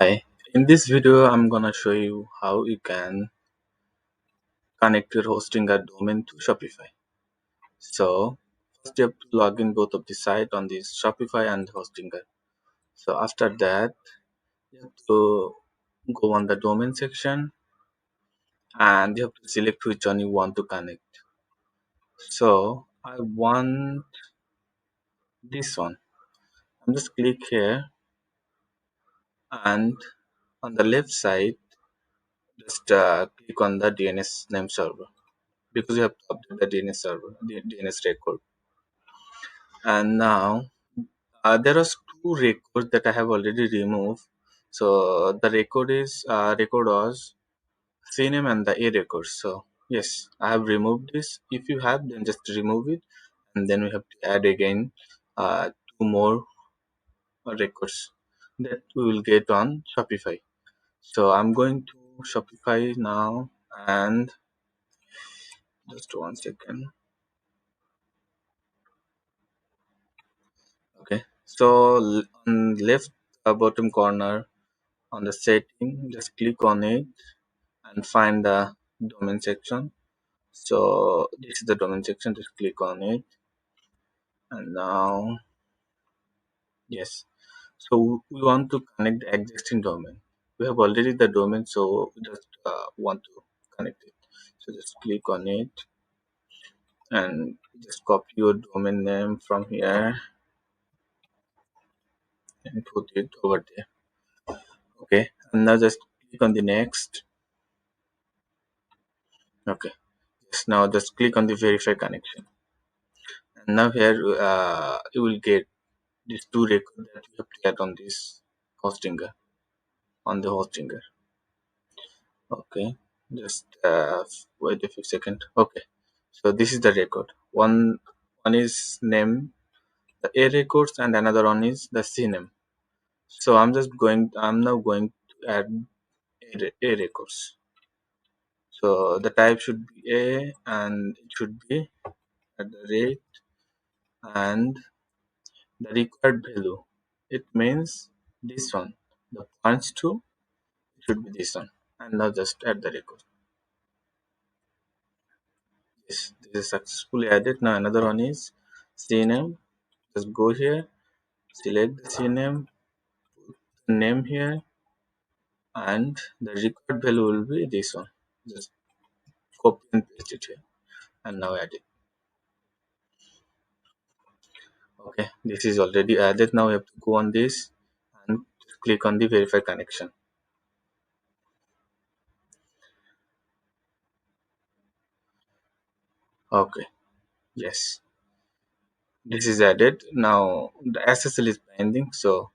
Hi, in this video, I'm gonna show you how you can connect your hosting a domain to Shopify. So first you have to log in both of the site on this Shopify and Hostinger. So after that, you have to go on the domain section and you have to select which one you want to connect. So I want this one. I'm just click here and on the left side, just click on the DNS name server because you have to update the DNS server, the DNS record. And now there are two records that I have already removed. So the record was CNAME and the A records. So yes, I have removed this. If you have, then just remove it, and then we have to add again two more records that we will get on Shopify. So I'm going to Shopify now, and just 1 second. Okay, so on left bottom corner on the setting, just click on it and find the domain section. So this is the domain section, just click on it. And now, yes, so we want to connect the existing domain. We have already the domain, so we just want to connect it. So just click on it and just copy your domain name from here and put it over there. Okay, and now just click on the next. Okay, just now just click on the verify connection. And now here you will get these two records that you have to get on this hostinger, on the hostinger. Okay, just wait a few seconds. Okay, so this is the record. One is name the A records and another one is the C name. So I'm now going to add A records. So the type should be A and it should be at the rate, and the required value, it means this one, the points to should be this one. And now just add the record. This is successfully added. Now another one is CNAME. Just go here, select the CNAME, name here, and the required value will be this one. Just copy and paste it here, and now add it. Okay, this is already added. Now we have to go on this and click on the verify connection. Okay, yes, this is added. Now the SSL is pending, so